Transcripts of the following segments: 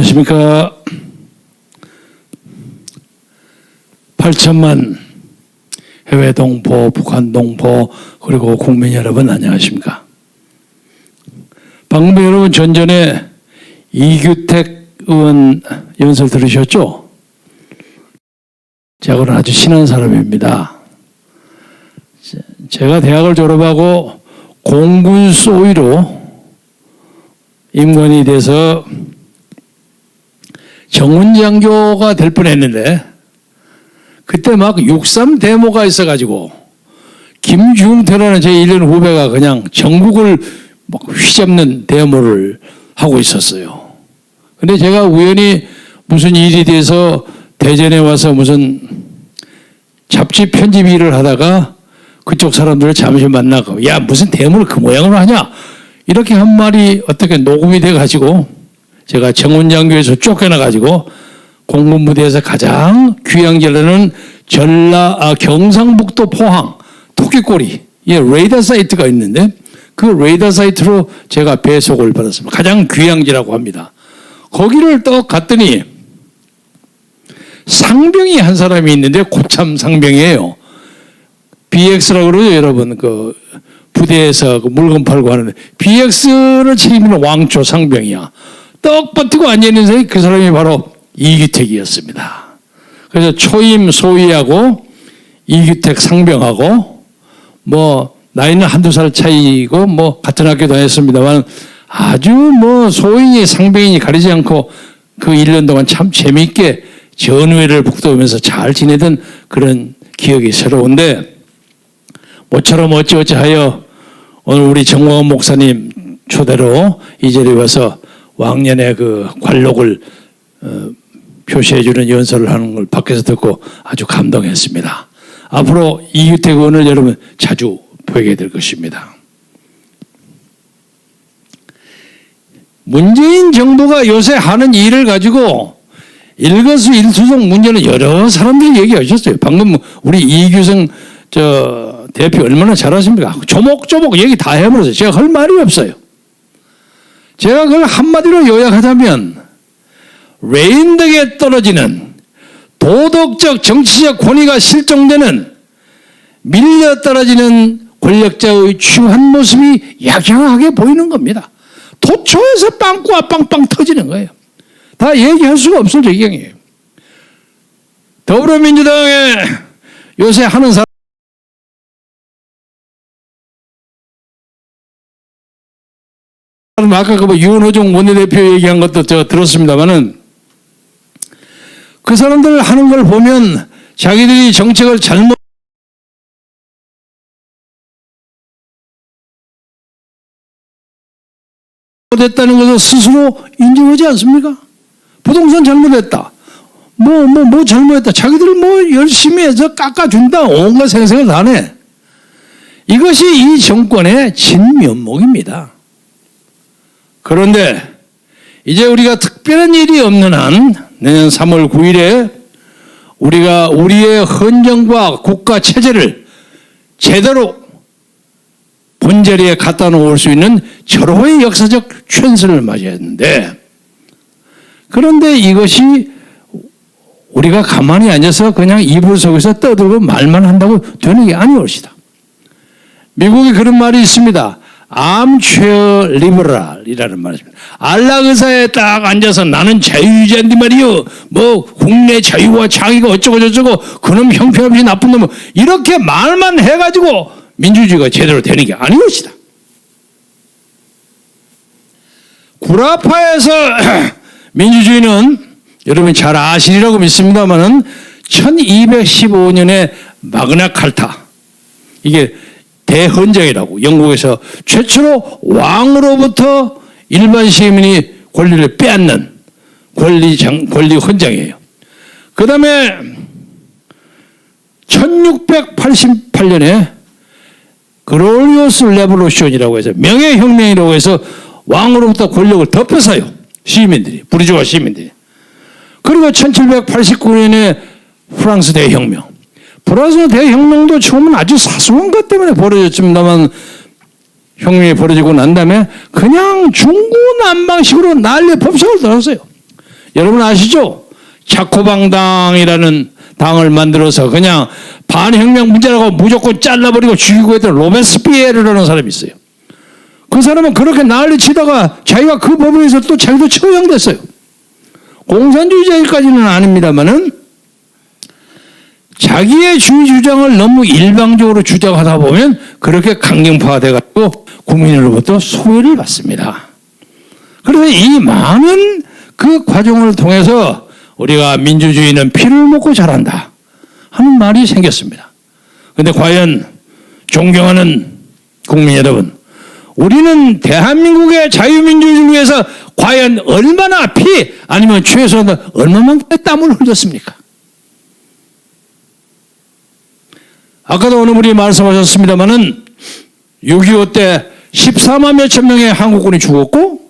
안녕하십니까. 8천만 해외 동포, 북한 동포, 그리고 국민 여러분 안녕하십니까. 방금 여러분 전전에 이규택 의원 연설 들으셨죠? 제가 아주 친한 사람입니다. 제가 대학을 졸업하고 공군 소위로 임관이 돼서 정훈장교가 될 뻔했는데 그때 막 6.3 데모가 있어가지고 김중태라는 제 1년 후배가 그냥 전국을 막 휘잡는 데모를 하고 있었어요. 근데 제가 우연히 무슨 일이 돼서 대전에 와서 무슨 잡지 편집 일을 하다가 그쪽 사람들을 잠시 만나고 야 무슨 데모를 그 모양으로 하냐 이렇게 한 말이 어떻게 녹음이 돼가지고 제가 정훈장교에서 쫓겨나가지고 공군부대에서 가장 귀향지라는 경상북도 포항 토끼꼬리 레이더 사이트가 있는데 그 레이더 사이트로 제가 배속을 받았습니다. 가장 귀향지라고 합니다. 거기를 또 갔더니 상병이 한 사람이 있는데 고참 상병이에요. BX라고 그러죠, 여러분. 그 부대에서 그 물건 팔고 하는데 BX를 책임지는 왕초 상병이야. 떡 버티고 앉아있는 사람이 그 사람이 바로 이규택이었습니다. 그래서 초임 소위하고 이규택 상병하고 뭐 나이는 한두 살 차이고 뭐 같은 학교 다녔습니다만 아주 뭐 소인이 상병이니 가리지 않고 그 1년 동안 참 재미있게 전우회를 북돋우면서 잘 지내던 그런 기억이 새로운데 모처럼 어찌어찌 하여 오늘 우리 정광훈 목사님 초대로 이 자리에 와서 왕년의 그 관록을 표시해주는 연설을 하는 걸 밖에서 듣고 아주 감동했습니다. 앞으로 이규택 의원을 여러분 자주 보게 될 것입니다. 문재인 정부가 요새 하는 일을 가지고 일거수일투족 문제는 여러 사람들이 얘기하셨어요. 방금 우리 이규성 대표 얼마나 잘하십니까? 조목조목 얘기 다 해버렸어요. 제가 할 말이 없어요. 제가 그걸 한마디로 요약하자면 레인덕에 떨어지는 도덕적 정치적 권위가 실종되는 밀려 떨어지는 권력자의 추한 모습이 약양하게 보이는 겁니다. 도초에서 빵꾸가 빵빵 터지는 거예요. 다 얘기할 수가 없을 지경이에요. 더불어민주당에 요새 하는 사람 아까 그 유은호중 원내대표 얘기한 것도 제가 들었습니다만은 그 사람들 하는 걸 보면 자기들이 정책을 잘못했다는 것을 스스로 인정하지 않습니까? 부동산 잘못했다. 뭐 잘못했다. 자기들 뭐 열심히 해서 깎아준다. 온갖 생색을 다 내. 이것이 이 정권의 진면목입니다. 그런데 이제 우리가 특별한 일이 없는 한 내년 3월 9일에 우리가 우리의 헌정과 국가 체제를 제대로 본자리에 갖다 놓을 수 있는 절호의 역사적 chuyển身을 맞이했는데 그런데 이것이 우리가 가만히 앉아서 그냥 이불 속에서 떠들고 말만 한다고 되는 게 아니올시다. 미국에 그런 말이 있습니다. 암체어 리버럴이라는 말이 있습니다. 안락 의사에 딱 앉아서 나는 자유주의자인데 말이요. 뭐 국내 자유와 창의가 어쩌고 저쩌고 그놈 형편없이 나쁜 놈 이렇게 말만 해가지고 민주주의가 제대로 되는 게 아니었시다. 구라파에서 민주주의는 여러분이 잘 아시리라고 믿습니다만은 1215년에 마그나 칼타 이게 대헌정이라고 영국에서 최초로 왕으로부터 일반 시민이 권리를 빼앗는 권리 헌정이에요. 그 다음에 1688년에 글로리오스 레볼루션이라고 해서 명예혁명이라고 해서 왕으로부터 권력을 덮었어요. 시민들이, 부르주아 시민들이. 그리고 1789년에 프랑스 대혁명. 프랑스 대혁명도 처음은 아주 사소한 것 때문에 벌어졌습니다만 혁명이 벌어지고 난 다음에 그냥 중구난방식으로 난리 법석을 들었어요. 여러분 아시죠? 자코방당이라는 당을 만들어서 그냥 반혁명 문제라고 무조건 잘라버리고 죽이고 했던 로베스피에르라는 사람이 있어요. 그 사람은 그렇게 난리치다가 자기가 그 법원에서 또 자기도 처형됐어요. 공산주의자일까지는 아닙니다만은 자기의 주의 주장을 너무 일방적으로 주장하다 보면 그렇게 강경파화돼가지고 국민으로부터 소외를 받습니다. 그래서 이 많은 그 과정을 통해서 우리가 민주주의는 피를 먹고 자란다 하는 말이 생겼습니다. 그런데 과연 존경하는 국민 여러분, 우리는 대한민국의 자유민주주의를 위해서 과연 얼마나 피 아니면 최소한 얼마만큼의 땀을 흘렸습니까? 아까도 어느 분이 말씀하셨습니다마는 6.25 때 14만 몇천 명의 한국군이 죽었고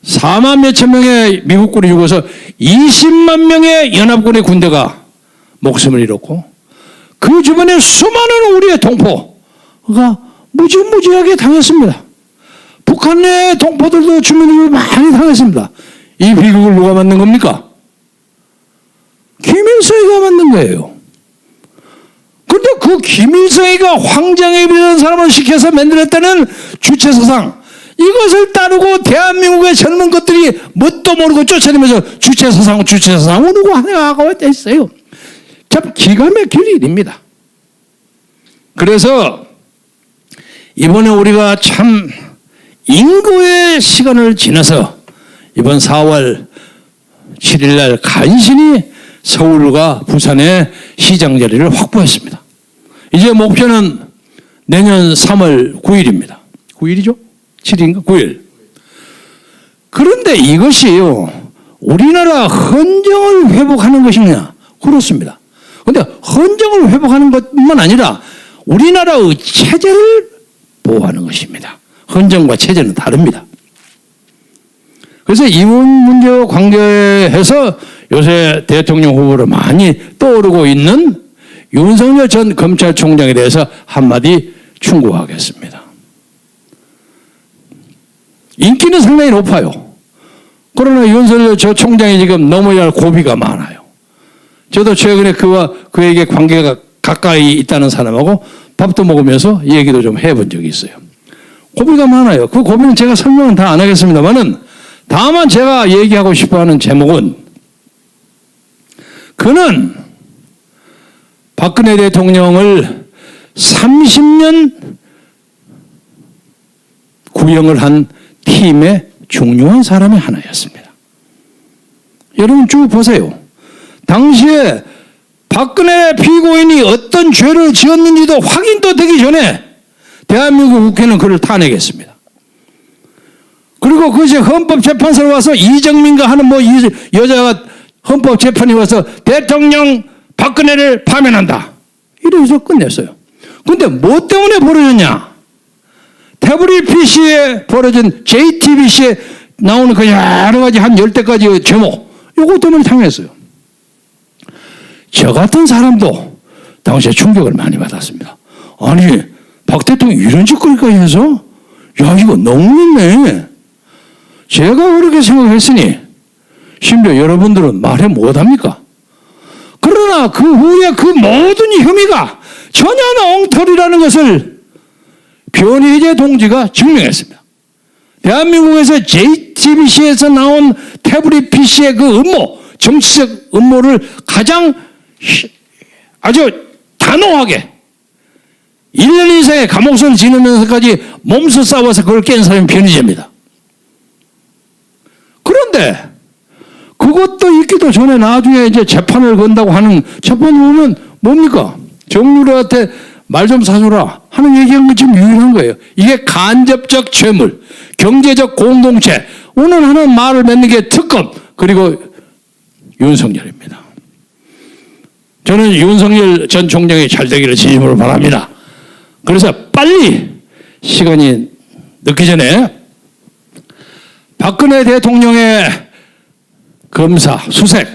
4만 몇천 명의 미국군이 죽어서 20만 명의 연합군의 군대가 목숨을 잃었고 그 주변에 수많은 우리의 동포가 무지무지하게 당했습니다. 북한 내 동포들도 주민들도 많이 당했습니다. 이 비극을 누가 만든 겁니까? 김일성이가 만든 거예요. 그런데 그 김일성이가 황정혜이라는 사람을 시켜서 만들었다는 주체사상, 이것을 따르고 대한민국의 젊은 것들이 뭣도 모르고 쫓아내면서 주체사상을 누구 하나가 있어요. 참 기가 막힐 일입니다. 그래서 이번에 우리가 참 인고의 시간을 지나서 이번 4월 7일 날 간신히 서울과 부산의 시장 자리를 확보했습니다. 이제 목표는 내년 3월 9일입니다. 9일이죠? 7일인가? 9일. 그런데 이것이요, 우리나라 헌정을 회복하는 것이냐? 그렇습니다. 그런데 헌정을 회복하는 것뿐만 아니라 우리나라의 체제를 보호하는 것입니다. 헌정과 체제는 다릅니다. 그래서 이번 문제와 관계해서 요새 대통령 후보로 많이 떠오르고 있는 윤석열 전 검찰총장에 대해서 한마디 충고하겠습니다. 인기는 상당히 높아요. 그러나 윤석열 저 총장이 지금 넘어야 할 고비가 많아요. 저도 최근에 그와 그에게 관계가 가까이 있다는 사람하고 밥도 먹으면서 얘기도 좀 해본 적이 있어요. 고비가 많아요. 그 고비는 제가 설명은 다 안 하겠습니다만은 다만 제가 얘기하고 싶어 하는 제목은 그는 박근혜 대통령을 30년 구형을 한 팀의 중요한 사람의 하나였습니다. 여러분 쭉 보세요. 당시에 박근혜 피고인이 어떤 죄를 지었는지도 확인도 되기 전에 대한민국 국회는 그를 탄핵했습니다. 그리고 그것이 헌법재판소로 와서 이정민가 하는 여자가 헌법재판이 와서 대통령 박근혜를 파면한다. 이래서 끝냈어요. 근데 뭐 때문에 벌어졌냐? 태블릿 PC에 벌어진 JTBC에 나오는 그 여러 가지 한 10대까지 제목, 요거 때문에 당했어요. 저 같은 사람도 당시에 충격을 많이 받았습니다. 아니, 박 대통령이 이런 짓거리까지 해서? 야, 이거 너무했네. 제가 그렇게 생각했으니, 심지어 여러분들은 말해 못합니까? 그러나 그 후에 그 모든 혐의가 전혀 엉터리라는 것을 변희재 동지가 증명했습니다. 대한민국에서 JTBC에서 나온 태블릿 PC의 그 음모, 정치적 음모를 가장 아주 단호하게 1년 이상의 감옥선을 지내면서까지 몸소 싸워서 그걸 깬 사람이 변희재입니다. 그런데 그것도 있기도 전에 나중에 이제 재판을 건다고 하는 재판을 보면 뭡니까? 정유라한테 말 좀 사주라 하는 얘기한 건 지금 유일한 거예요. 이게 간접적 죄물, 경제적 공동체, 오늘 하는 말을 맺는 게 특검, 그리고 윤석열입니다. 저는 윤석열 전 총장이 잘 되기를 진심으로 바랍니다. 그래서 빨리 시간이 늦기 전에 박근혜 대통령의 검사, 수색,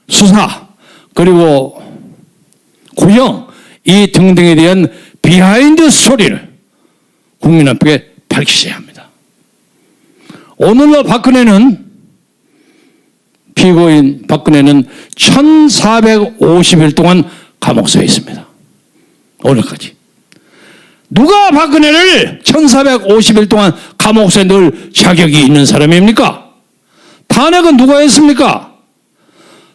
수사, 그리고 구형, 이 등등에 대한 비하인드 스토리를 국민 앞에 밝히셔야 합니다. 오늘날 박근혜는 피고인 박근혜는 1450일 동안 감옥서에 있습니다. 오늘까지. 누가 박근혜를 1450일 동안 감옥서에 넣을 자격이 있는 사람입니까? 탄핵은 누가 했습니까?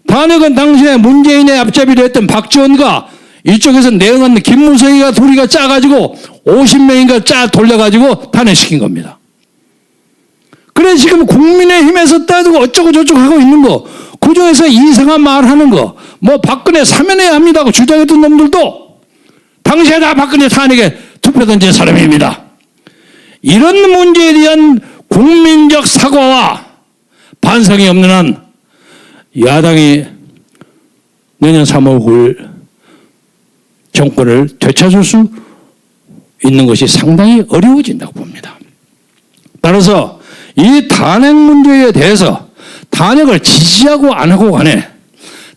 탄핵은 당시에 문재인의 앞잡이를 했던 박지원과 이쪽에서 내응한 김무성이가 둘이가 짜가지고 50명인가 짜 돌려가지고 탄핵시킨 겁니다. 그래 지금 국민의힘에서 따지고 어쩌고 저쩌고 하고 있는 거, 그중에서 이상한 말 하는 거, 뭐 박근혜 사면해야 합니다고 주장했던 놈들도 당시에 다 박근혜 탄핵에 투표 던진 사람입니다. 이런 문제에 대한 국민적 사과와 반성이 없는 한 야당이 내년 3월 9일 정권을 되찾을 수 있는 것이 상당히 어려워진다고 봅니다. 따라서 이 탄핵 문제에 대해서 탄핵을 지지하고 안 하고 간에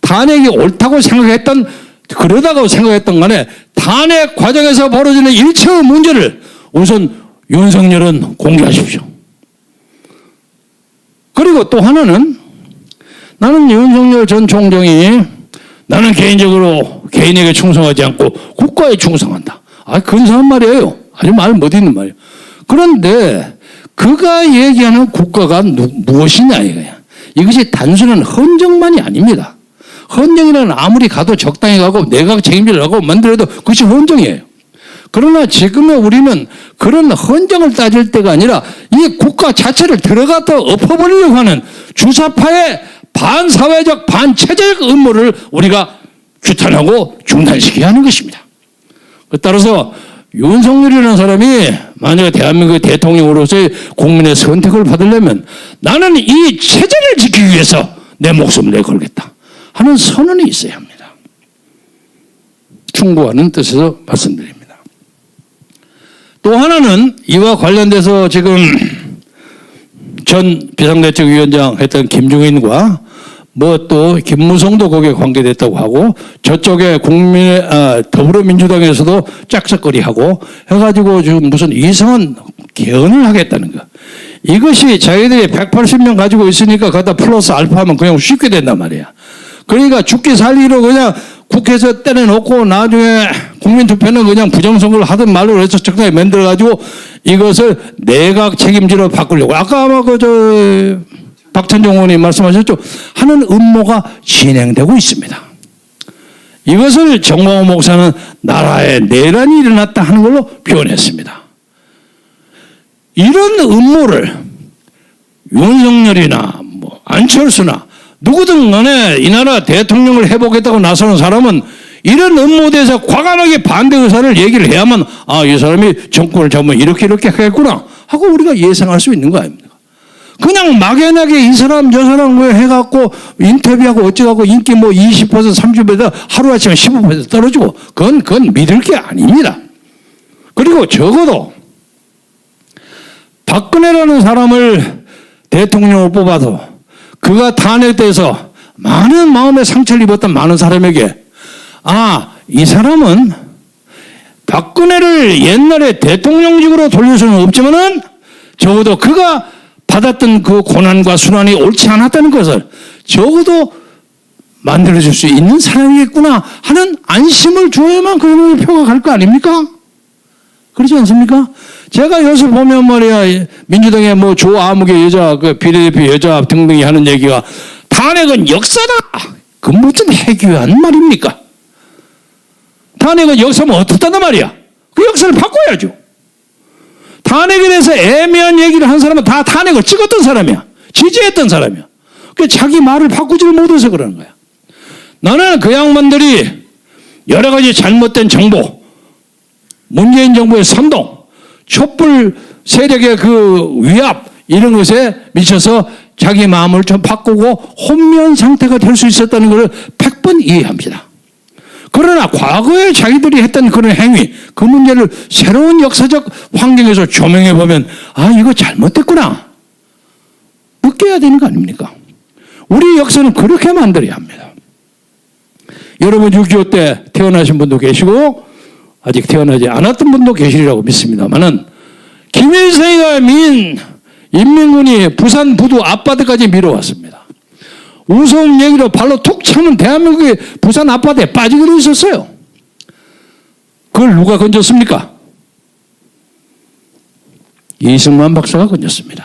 탄핵이 옳다고 생각했던 그러다고 생각했던 간에 탄핵 과정에서 벌어지는 일체의 문제를 우선 윤석열은 공개하십시오. 그리고 또 하나는 나는 윤석열 전 총장이 나는 개인적으로 개인에게 충성하지 않고 국가에 충성한다. 근사한 말이에요. 아주 말 못있는 말이에요. 그런데 그가 얘기하는 국가가 무엇이냐 이거야. 이것이 단순한 헌정만이 아닙니다. 헌정이라는 아무리 가도 적당히 가고 내각 책임질 하고 만들어도 그것이 헌정이에요. 그러나 지금의 우리는 그런 헌정을 따질 때가 아니라 이 국가 자체를 들어갔다 엎어버리려고 하는 주사파의 반사회적 반체제적 음모를 우리가 규탄하고 중단시켜야 하는 것입니다. 따라서 윤석열이라는 사람이 만약에 대한민국의 대통령으로서의 국민의 선택을 받으려면 나는 이 체제를 지키기 위해서 내 목숨을 내걸겠다 하는 선언이 있어야 합니다. 충고하는 뜻에서 말씀드립니다. 또 하나는 이와 관련돼서 지금 전 비상대책위원장 했던 김종인과 뭐 또 김무성도 거기에 관계됐다고 하고 저쪽에 더불어민주당에서도 짝짝거리하고 해가지고 지금 무슨 이상한 개헌을 하겠다는 거. 이것이 자기들이 180명 가지고 있으니까 거기다 플러스 알파하면 그냥 쉽게 된단 말이야. 그러니까 죽기 살기로 그냥 국회에서 때려놓고 나중에 국민투표는 그냥 부정선거를 하든 말로 해서 적당히 만들어가지고 이것을 내각 책임지로 바꾸려고. 아까 아마 박찬종 의원이 말씀하셨죠. 하는 음모가 진행되고 있습니다. 이것을 정광훈 목사는 나라에 내란이 일어났다 하는 걸로 표현했습니다. 이런 음모를 윤석열이나 뭐 안철수나 누구든 간에 이 나라 대통령을 해보겠다고 나서는 사람은 이런 음모에 대해서 과감하게 반대 의사를 얘기를 해야만 이 사람이 정권을 잡으면 이렇게 하겠구나 하고 우리가 예상할 수 있는 거 아닙니까? 그냥 막연하게 이 사람 저 사람 왜 해갖고 인터뷰하고 어쩌고 인기 뭐 20% 30% 하루아침에 15% 떨어지고 그건 믿을 게 아닙니다. 그리고 적어도 박근혜라는 사람을 대통령으로 뽑아도 그가 탄핵돼서 많은 마음의 상처를 입었던 많은 사람에게 이 사람은 박근혜를 옛날에 대통령직으로 돌릴 수는 없지만은 적어도 그가 받았던 그 고난과 순환이 옳지 않았다는 것을 적어도 만들어줄 수 있는 사람이겠구나 하는 안심을 줘야만 그 표가 갈 거 아닙니까? 그렇지 않습니까? 제가 요새 보면 말이야, 민주당의 뭐 조아무개 여자, 비례대표 여자 등등이 하는 얘기가 탄핵은 역사다! 그 무슨 해괴한 말입니까? 탄핵은 역사면 어떻다는 말이야? 그 역사를 바꿔야죠. 탄핵에 대해서 애매한 얘기를 한 사람은 다 탄핵을 찍었던 사람이야. 지지했던 사람이야. 그 자기 말을 바꾸지를 못해서 그러는 거야. 나는 그 양반들이 여러 가지 잘못된 정보, 문재인 정부의 선동, 촛불 세력의 그 위압 이런 것에 미쳐서 자기 마음을 좀 바꾸고 혼미한 상태가 될 수 있었다는 것을 100번 이해합니다. 그러나 과거에 자기들이 했던 그런 행위, 그 문제를 새로운 역사적 환경에서 조명해 보면 이거 잘못됐구나 느껴야 되는 거 아닙니까? 우리 역사는 그렇게 만들어야 합니다. 여러분 6.25 때 태어나신 분도 계시고 아직 태어나지 않았던 분도 계시리라고 믿습니다만은 김일성이가 인민군이 부산 부두 앞바다까지 밀어왔습니다. 우스운 얘기로 발로 툭 차면 대한민국의 부산 앞바다에 빠지기로 있었어요. 그걸 누가 건졌습니까? 이승만 박사가 건졌습니다.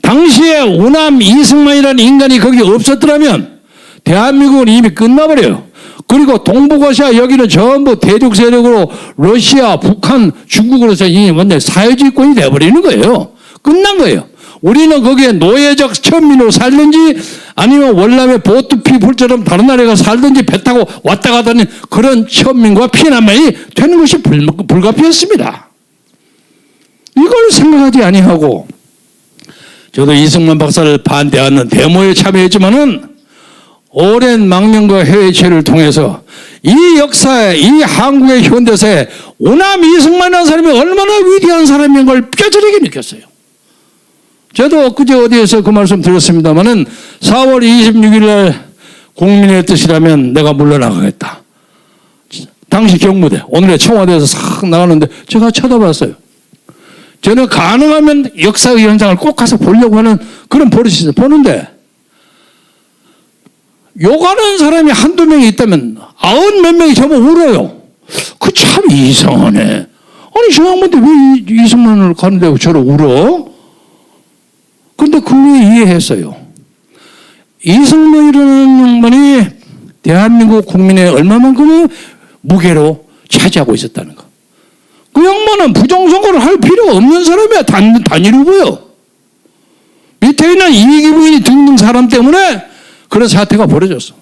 당시에 우남 이승만이라는 인간이 거기 없었더라면 대한민국은 이미 끝나버려요. 그리고 동북아시아 여기는 전부 대륙 세력으로 러시아, 북한, 중국으로서 이미 완전 사회주의권이 되어버리는 거예요. 끝난 거예요. 우리는 거기에 노예적 천민으로 살든지 아니면 월남의 보트피플처럼 다른 나라에 살든지 배 타고 왔다 갔다 하는 그런 천민과 피난민이 되는 것이 불가피했습니다. 이걸 생각하지 아니하고 저도 이승만 박사를 반대하는 데모에 참여했지만은 오랜 망명과 해외체를 통해서 이 역사에, 이 한국의 현대사에 오남 이승만이라는 사람이 얼마나 위대한 사람인 걸 뼈저리게 느꼈어요. 저도 엊그제 어디에서 그 말씀 드렸습니다마는 4월 26일 날 국민의 뜻이라면 내가 물러나가겠다. 당시 경무대, 오늘의 청와대에서 싹 나가는데 제가 쳐다봤어요. 저는 가능하면 역사의 현장을 꼭 가서 보려고 하는 그런 버릇이 있어요. 보는데 욕하는 사람이 한두 명이 있다면 90몇 명이 저보고 울어요. 그 참 이상하네. 아니 저 양반들 왜 이승만을 가는데 저를 울어? 근데 그걸 이해했어요. 이승만이라는 양반이 대한민국 국민의 얼마만큼의 무게로 차지하고 있었다는 거. 그 양반은 부정선거를 할 필요가 없는 사람이야. 단일 후보요. 밑에 있는 이익이 부인이 듣는 사람 때문에 그런 사태가 벌어졌어.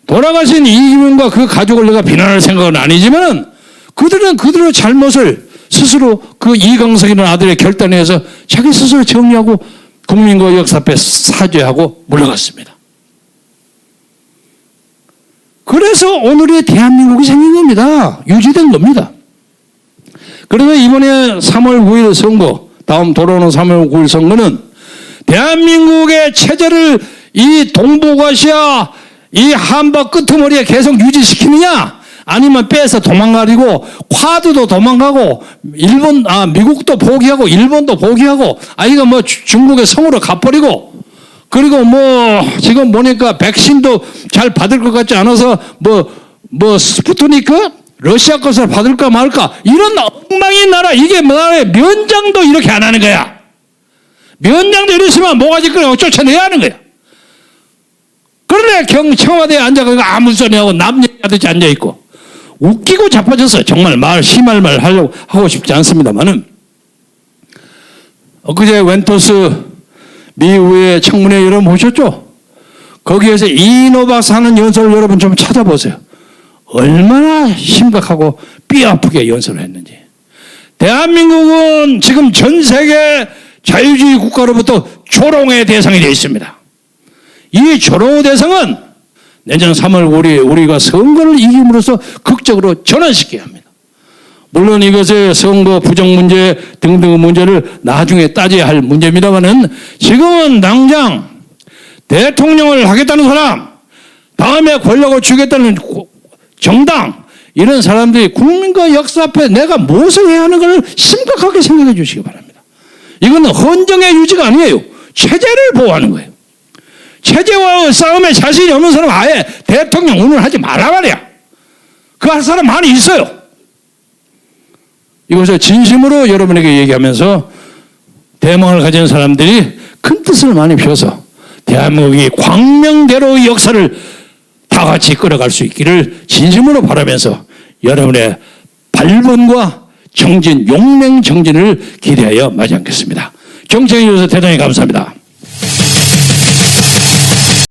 돌아가신 이기문과 그 가족을 내가 비난할 생각은 아니지만 그들은 그들의 잘못을 스스로 그 이강석이라는 아들의 결단에 의해서 자기 스스로 정리하고 국민과 역사 앞에 사죄하고 물러갔습니다. 그래서 오늘의 대한민국이 생긴 겁니다. 유지된 겁니다. 그래서 이번에 3월 9일 선거, 다음 돌아오는 3월 9일 선거는 대한민국의 체제를 이 동북아시아 이 한바 끄트머리에 계속 유지시키느냐 아니면 빼서 도망가리고 쿼드도 도망가고 미국도 포기하고 일본도 포기하고 이거 뭐 중국의 성으로 가버리고 그리고 뭐 지금 보니까 백신도 잘 받을 것 같지 않아서 뭐 스푸트니크 러시아 것을 받을까 말까 이런 엉망인 나라 이게 뭐야 면장도 이렇게 안 하는 거야. 면장도 이랬으면 뭐가지 끌어 쫓아내야 하는 거야. 그런데 청와대에 앉아가지고 아무 소리 하고 남 얘기하듯이 앉아있고 웃기고 자빠졌어요. 정말 심할 말 하고 싶지 않습니다만은 엊그제 웬토스 미국의 청문회 여러분 보셨죠? 거기에서 이인호 박사 하는 연설을 여러분 좀 찾아보세요. 얼마나 심각하고 뼈아프게 연설을 했는지. 대한민국은 지금 전 세계 자유주의 국가로부터 조롱의 대상이 되어 있습니다. 이 조롱의 대상은 내년 3월 5일 우리가 선거를 이김으로써 극적으로 전환시켜야 합니다. 물론 이것의 선거 부정 문제 등등의 문제를 나중에 따져야 할 문제입니다만은 지금은 당장 대통령을 하겠다는 사람, 다음에 권력을 주겠다는 정당, 이런 사람들이 국민과 역사 앞에 내가 무엇을 해야 하는 걸 심각하게 생각해 주시기 바랍니다. 이거는 헌정의 유지가 아니에요. 체제를 보호하는 거예요. 체제와 싸움에 자신이 없는 사람 아예 대통령 운운하지 말라 말이야. 그 할 사람 많이 있어요. 이것을 진심으로 여러분에게 얘기하면서 대망을 가진 사람들이 큰 뜻을 많이 펴서 대한민국이 광명대로의 역사를 다 같이 끌어갈 수 있기를 진심으로 바라면서 여러분의 발본과 정진, 용맹 정진을 기대하여 마지 않겠습니다. 경청해 주셔서 대단히 감사합니다.